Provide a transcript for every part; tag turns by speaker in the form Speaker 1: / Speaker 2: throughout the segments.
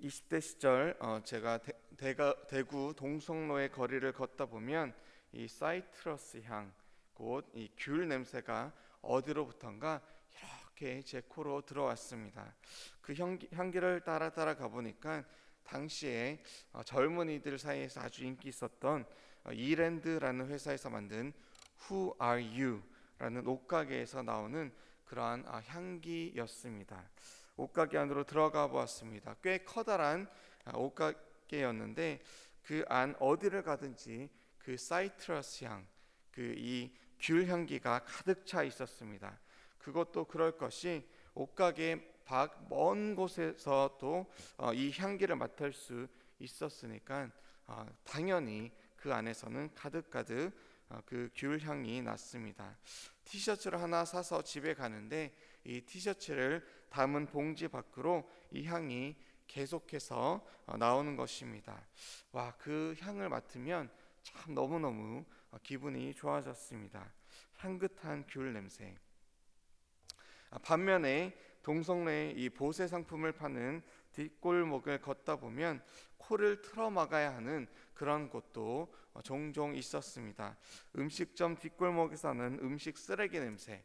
Speaker 1: 20대 시절 제가 대구 동성로의 거리를 걷다 보면 이 사이트러스 향, 곧 이 귤 냄새가 어디로부턴가 이렇게 제 코로 들어왔습니다. 그 향기를 따라 가보니까 당시에 젊은이들 사이에서 아주 인기 있었던 이랜드라는 회사에서 만든 Who Are You? 라는 옷가게에서 나오는 그러한 향기였습니다. 옷가게 안으로 들어가 보았습니다. 꽤 커다란 옷가게였는데 그 안 어디를 가든지 그 사이트러스 향, 그 이 귤 향기가 가득 차 있었습니다. 그것도 그럴 것이 옷가게 밖 먼 곳에서도 이 향기를 맡을 수 있었으니까 당연히 그 안에서는 가득 그 귤 향이 났습니다. 티셔츠를 하나 사서 집에 가는데 이 티셔츠를 담은 봉지 밖으로 이 향이 계속해서 나오는 것입니다. 와, 그 향을 맡으면 참 너무너무 기분이 좋아졌습니다. 향긋한 귤 냄새. 반면에 동성로에 이 보세 상품을 파는 뒷골목을 걷다 보면 코를 틀어 막아야 하는 그런 곳도 종종 있었습니다. 음식점 뒷골목에서는 음식 쓰레기 냄새,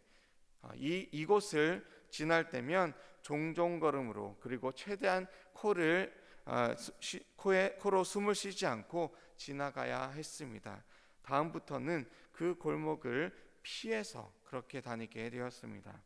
Speaker 1: 이곳을 지날 때면 종종 걸음으로, 그리고 최대한 코로 숨을 쉬지 않고 지나가야 했습니다. 다음부터는 그 골목을 피해서 그렇게 다니게 되었습니다.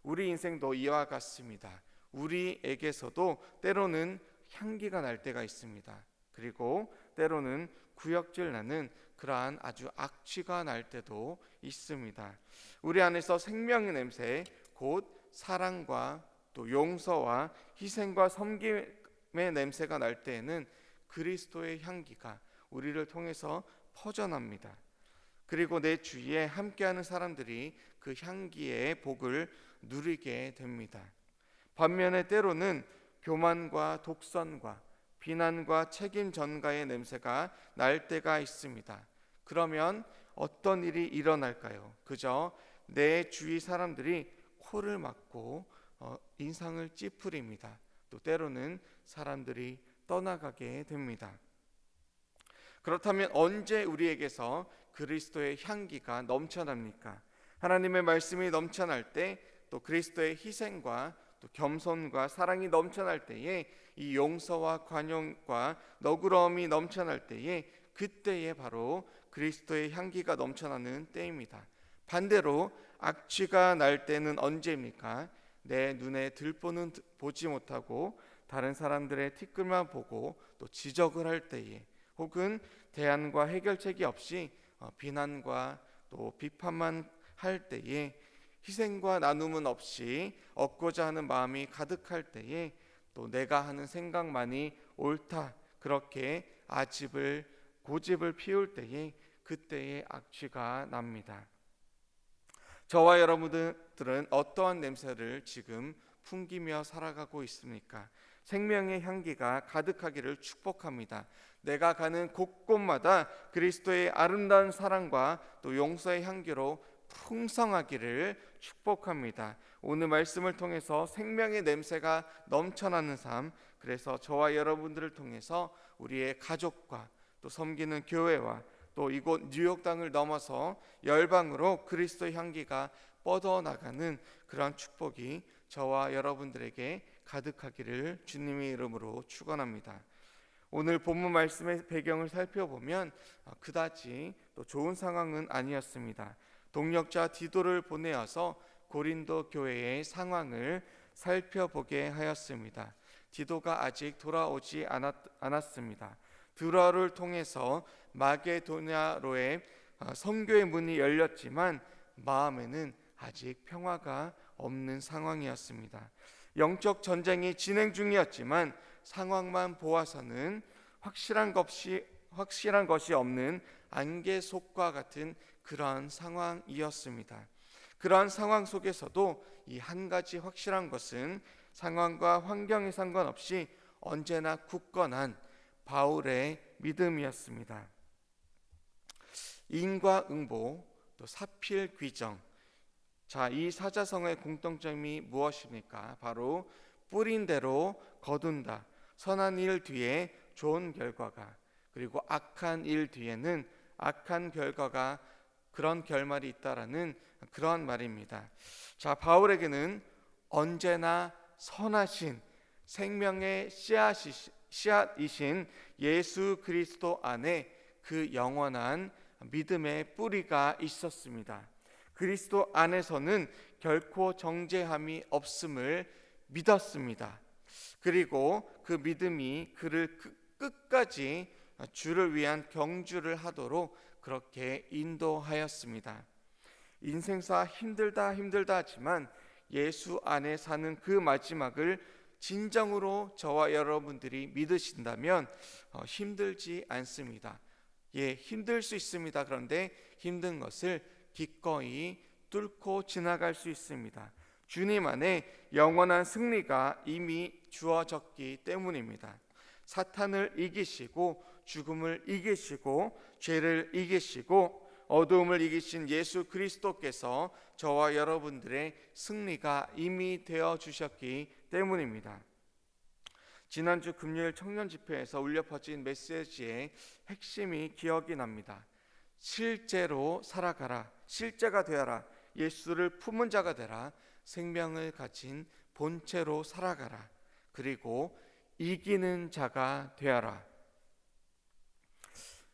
Speaker 1: 우리 인생도 이와 같습니다. 우리에게서도 때로는 향기가 날 때가 있습니다. 그리고 때로는 구역질 나는 그러한 아주 악취가 날 때도 있습니다. 우리 안에서 생명의 냄새, 곧 사랑과 또 용서와 희생과 섬김의 냄새가 날 때에는 그리스도의 향기가 우리를 통해서 퍼져납니다. 그리고 내 주위에 함께하는 사람들이 그 향기의 복을 누리게 됩니다. 반면에 때로는 교만과 독선과 비난과 책임 전가의 냄새가 날 때가 있습니다. 그러면 어떤 일이 일어날까요? 그저 내 주위 사람들이 코를 막고 인상을 찌푸립니다. 또 때로는 사람들이 떠나가게 됩니다. 그렇다면 언제 우리에게서 그리스도의 향기가 넘쳐납니까? 하나님의 말씀이 넘쳐날 때, 또 그리스도의 희생과 또 겸손과 사랑이 넘쳐날 때에, 이 용서와 관용과 너그러움이 넘쳐날 때에, 그때에 바로 그리스도의 향기가 넘쳐나는 때입니다. 반대로 악취가 날 때는 언제입니까? 내 눈에 들보는 보지 못하고 다른 사람들의 티끌만 보고 또 지적을 할 때에, 혹은 대안과 해결책이 없이 비난과 또 비판만 할 때에, 희생과 나눔은 없이 얻고자 하는 마음이 가득할 때에, 또 내가 하는 생각만이 옳다 그렇게 고집을 피울 때에, 그때의 악취가 납니다. 저와 여러분들은 어떠한 냄새를 지금 풍기며 살아가고 있습니까? 생명의 향기가 가득하기를 축복합니다. 내가 가는 곳곳마다 그리스도의 아름다운 사랑과 또 용서의 향기로 풍성하기를 축복합니다. 오늘 말씀을 통해서 생명의 냄새가 넘쳐나는 삶, 그래서 저와 여러분들을 통해서 우리의 가족과 또 섬기는 교회와 또 이곳 뉴욕 땅을 넘어서 열방으로 그리스도의 향기가 뻗어나가는 그러한 축복이 저와 여러분들에게 가득하기를 주님의 이름으로 축원합니다. 오늘 본문 말씀의 배경을 살펴보면 그다지 또 좋은 상황은 아니었습니다. 동역자 디도를 보내어서 고린도 교회의 상황을 살펴보게 하였습니다. 디도가 아직 돌아오지 않았습니다. 드라를 통해서 마게도냐로의 선교의 문이 열렸지만 마음에는 아직 평화가 없는 상황이었습니다. 영적 전쟁이 진행 중이었지만 상황만 보아서는 확실한 것이 없는 안개 속과 같은 그러한 상황이었습니다. 그러한 상황 속에서도 이 한 가지 확실한 것은 상황과 환경에 상관없이 언제나 굳건한 바울의 믿음이었습니다. 인과응보, 또 사필귀정. 이 사자성어의 공통점이 무엇입니까? 바로 뿌린 대로 거둔다. 선한 일 뒤에 좋은 결과가, 그리고 악한 일 뒤에는 악한 결과가, 그런 결말이 있다라는 그러한 말입니다. 자, 바울에게는 언제나 선하신 생명의 씨앗이신 예수 그리스도 안에 그 영원한 믿음의 뿌리가 있었습니다. 그리스도 안에서는 결코 정죄함이 없음을 믿었습니다. 그리고 그 믿음이 그를 끝까지 주를 위한 경주를 하도록 그렇게 인도하였습니다. 인생사 힘들다 하지만 예수 안에 사는 그 마지막을 진정으로 저와 여러분들이 믿으신다면 힘들지 않습니다. 예, 힘들 수 있습니다. 그런데 힘든 것을 기꺼이 뚫고 지나갈 수 있습니다. 주님 안에 영원한 승리가 이미 주어졌기 때문입니다. 사탄을 이기시고 죽음을 이기시고 죄를 이기시고 어두움을 이기신 예수 그리스도께서 저와 여러분들의 승리가 이미 되어 주셨기 때문입니다. 지난주 금요일 청년 집회에서 울려 퍼진 메시지의 핵심이 기억이 납니다. 실제로 살아가라, 실제가 되어라, 예수를 품은 자가 되라, 생명을 가진 본체로 살아가라, 그리고 이기는 자가 되어라.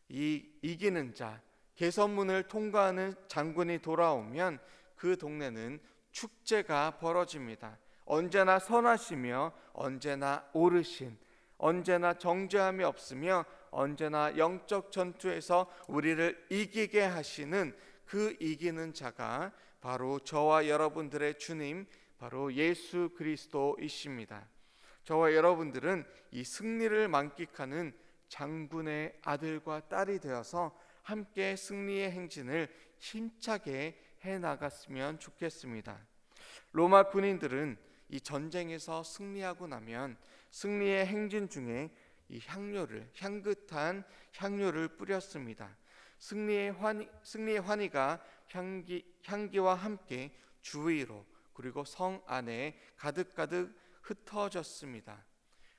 Speaker 1: 이 이기는 자, 개선문을 통과하는 장군이 돌아오면 그 동네는 축제가 벌어집니다. 언제나 선하시며 언제나 오르신, 언제나 정죄함이 없으며 언제나 영적 전투에서 우리를 이기게 하시는 그 이기는 자가 바로 저와 여러분들의 주님, 바로 예수 그리스도이십니다. 저와 여러분들은 이 승리를 만끽하는 장군의 아들과 딸이 되어서 함께 승리의 행진을 힘차게 해나갔으면 좋겠습니다. 로마 군인들은 이 전쟁에서 승리하고 나면 승리의 행진 중에 이 향긋한 향료를 뿌렸습니다. 승리의 환희가 향기와 함께 주위로 그리고 성 안에 가득가득 흩어졌습니다.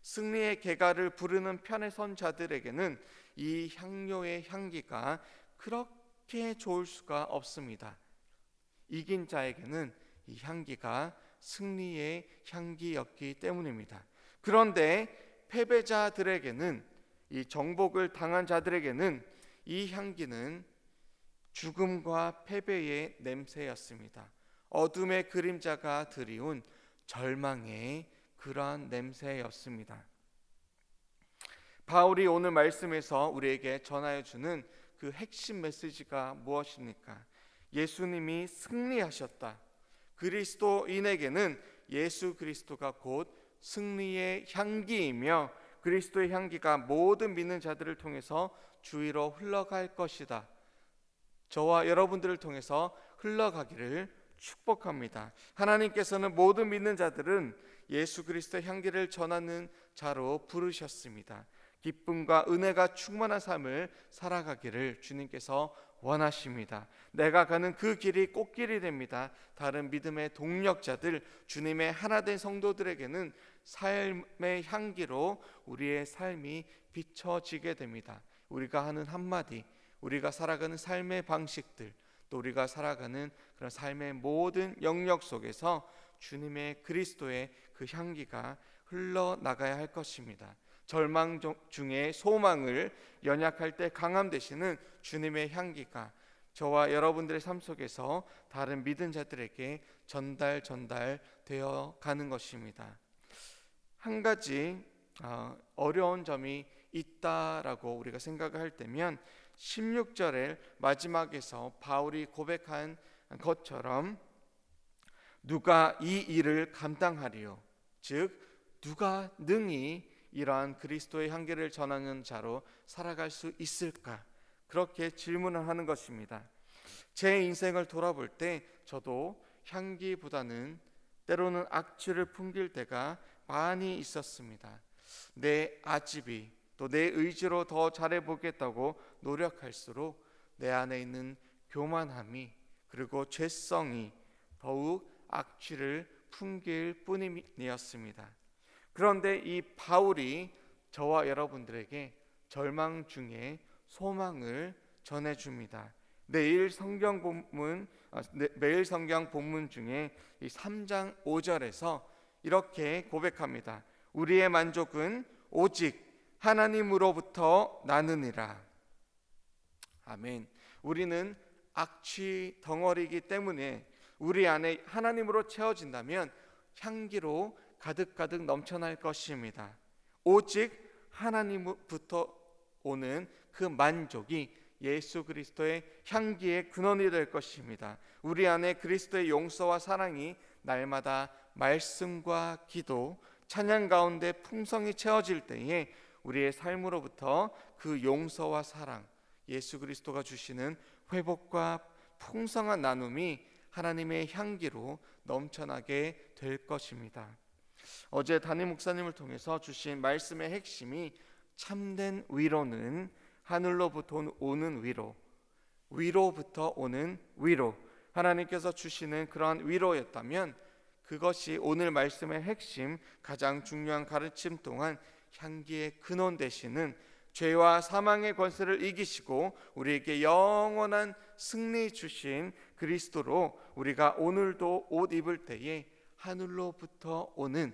Speaker 1: 승리의 개가를 부르는 편에 선 자들에게는 이 향료의 향기가 그렇게 좋을 수가 없습니다. 이긴 자에게는 이 향기가 승리의 향기였기 때문입니다. 그런데 패배자들에게는, 이 정복을 당한 자들에게는 이 향기는 죽음과 패배의 냄새였습니다. 어둠의 그림자가 드리운 절망의 그러한 냄새였습니다. 바울이 오늘 말씀에서 우리에게 전하여 주는 그 핵심 메시지가 무엇입니까? 예수님이 승리하셨다. 그리스도인에게는 예수 그리스도가 곧 승리의 향기이며 그리스도의 향기가 모든 믿는 자들을 통해서 주위로 흘러갈 것이다. 저와 여러분들을 통해서 흘러가기를 축복합니다. 하나님께서는 모든 믿는 자들은 예수 그리스도의 향기를 전하는 자로 부르셨습니다. 기쁨과 은혜가 충만한 삶을 살아가기를 주님께서 원하십니다. 내가 가는 그 길이 꽃길이 됩니다. 다른 믿음의 동력자들, 주님의 하나된 성도들에게는 삶의 향기로 우리의 삶이 비춰지게 됩니다. 우리가 하는 한마디, 우리가 살아가는 삶의 방식들, 또 우리가 살아가는 그런 삶의 모든 영역 속에서 주님의 그리스도의 그 향기가 흘러나가야 할 것입니다. 절망 중에 소망을, 연약할 때 강함 되시는 주님의 향기가 저와 여러분들의 삶 속에서 다른 믿은 자들에게 전달되어 가는 것입니다. 한 가지 어려운 점이 있다라고 우리가 생각을 할 때면 16절의 마지막에서 바울이 고백한 것처럼 누가 이 일을 감당하리요? 즉 누가 능히 이러한 그리스도의 향기를 전하는 자로 살아갈 수 있을까? 그렇게 질문을 하는 것입니다. 제 인생을 돌아볼 때 저도 향기보다는 때로는 악취를 풍길 때가 많이 있었습니다. 내 아집이 또 내 의지로 더 잘해보겠다고 노력할수록 내 안에 있는 교만함이 그리고 죄성이 더욱 악취를 풍길 뿐이었습니다. 그런데 이 바울이 저와 여러분들에게 절망 중에 소망을 전해줍니다. 매일 성경 본문 중에 이 3장 5절에서 이렇게 고백합니다. 우리의 만족은 오직 하나님으로부터 나느니라. 아멘. 우리는 악취 덩어리이기 때문에 우리 안에 하나님으로 채워진다면 향기로 가득가득 넘쳐날 것입니다. 오직 하나님부터 오는 그 만족이 예수 그리스도의 향기의 근원이 될 것입니다. 우리 안에 그리스도의 용서와 사랑이 날마다 말씀과 기도, 찬양 가운데 풍성히 채워질 때에 우리의 삶으로부터 그 용서와 사랑, 예수 그리스도가 주시는 회복과 풍성한 나눔이 하나님의 향기로 넘쳐나게 될 것입니다. 어제 담임 목사님을 통해서 주신 말씀의 핵심이 참된 위로는 하늘로부터 오는 위로, 위로부터 오는 위로, 하나님께서 주시는 그러한 위로였다면 그것이 오늘 말씀의 핵심, 가장 중요한 가르침 동안 향기의 근원 되시는 죄와 사망의 권세를 이기시고 우리에게 영원한 승리 주신 그리스도로 우리가 오늘도 옷 입을 때에 하늘로부터 오는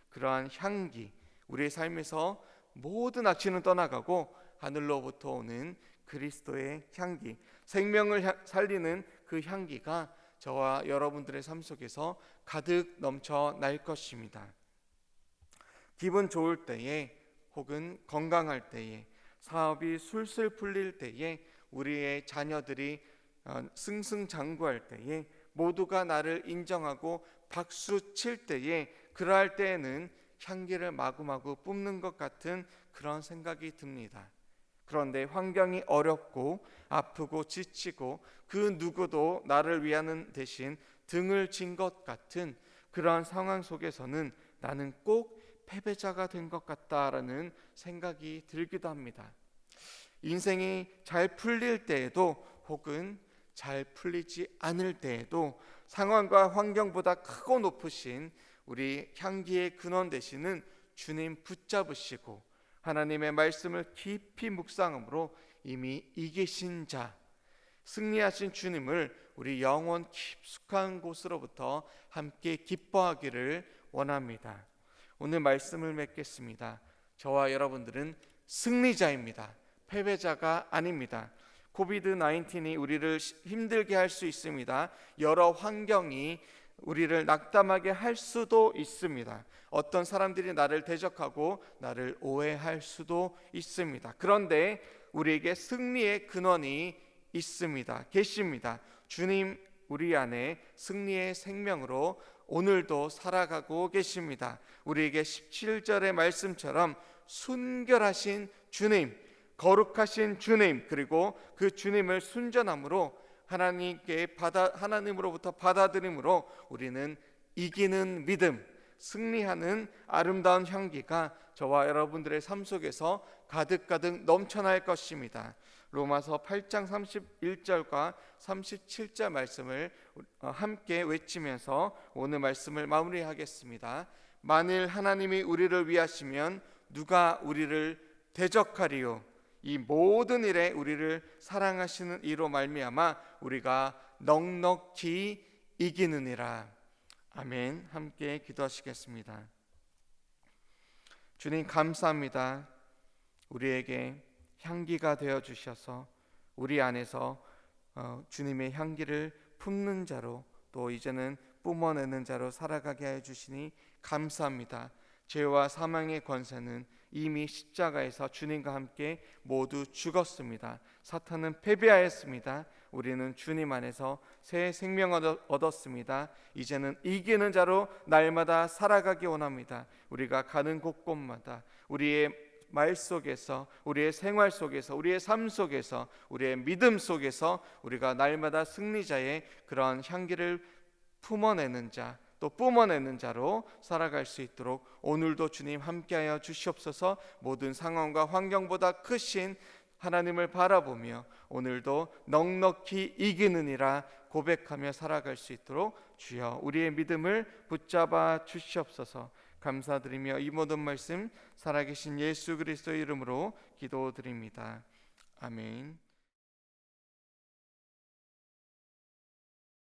Speaker 1: 그러한 향기, 우리의 삶에서 모든 악취는 떠나가고 하늘로부터 오는 그리스도의 향기, 생명을 살리는 그 향기가 저와 여러분들의 삶 속에서 가득 넘쳐날 것입니다. 기분 좋을 때에 혹은 건강할 때에, 사업이 술술 풀릴 때에, 우리의 자녀들이 승승장구할 때에, 모두가 나를 인정하고 박수 칠 때에, 그러할 때에는 향기를 마구마구 뿜는 것 같은 그런 생각이 듭니다. 그런데 환경이 어렵고 아프고 지치고 그 누구도 나를 위하는 대신 등을 진 것 같은 그러한 상황 속에서는 나는 꼭 패배자가 된 것 같다라는 생각이 들기도 합니다. 인생이 잘 풀릴 때에도 혹은 잘 풀리지 않을 때에도 상황과 환경보다 크고 높으신 우리 향기의 근원 되시는 주님 붙잡으시고 하나님의 말씀을 깊이 묵상함으로 이미 이기신 자, 승리하신 주님을 우리 영혼 깊숙한 곳으로부터 함께 기뻐하기를 원합니다. 오늘 말씀을 맺겠습니다. 저와 여러분들은 승리자입니다. 패배자가 아닙니다. 코비드-19이 우리를 힘들게 할 수 있습니다. 여러 환경이 우리를 낙담하게 할 수도 있습니다. 어떤 사람들이 나를 대적하고 나를 오해할 수도 있습니다. 그런데 우리에게 승리의 근원이 있습니다. 계십니다. 주님 우리 안에 승리의 생명으로 오늘도 살아가고 계십니다. 우리에게 17절의 말씀처럼 순결하신 주님, 거룩하신 주님, 그리고 그 주님을 순전함으로 하나님으로부터 받아들임으로 우리는 이기는 믿음, 승리하는 아름다운 향기가 저와 여러분들의 삶 속에서 가득가득 넘쳐날 것입니다. 로마서 8장 31절과 37절 말씀을 함께 외치면서 오늘 말씀을 마무리하겠습니다. 만일 하나님이 우리를 위하시면 누가 우리를 대적하리요? 이 모든 일에 우리를 사랑하시는 이로 말미암아 우리가 넉넉히 이기느니라. 아멘. 함께 기도하시겠습니다. 주님 감사합니다. 우리에게 향기가 되어 주셔서 우리 안에서 주님의 향기를 품는 자로, 또 이제는 뿜어내는 자로 살아가게 해 주시니 감사합니다. 죄와 사망의 권세는 이미 십자가에서 주님과 함께 모두 죽었습니다. 사탄은 패배하였습니다. 우리는 주님 안에서 새 생명 얻었습니다. 이제는 이기는 자로 날마다 살아가기 원합니다. 우리가 가는 곳곳마다 우리의 말 속에서, 우리의 생활 속에서, 우리의 삶 속에서, 우리의 믿음 속에서 우리가 날마다 승리자의 그런 향기를 품어내는 자, 또 뿜어내는 자로 살아갈 수 있도록 오늘도 주님 함께하여 주시옵소서. 모든 상황과 환경보다 크신 하나님을 바라보며 오늘도 넉넉히 이기느니라 고백하며 살아갈 수 있도록 주여 우리의 믿음을 붙잡아 주시옵소서. 감사드리며 이 모든 말씀 살아계신 예수 그리스도의 이름으로 기도드립니다. 아멘.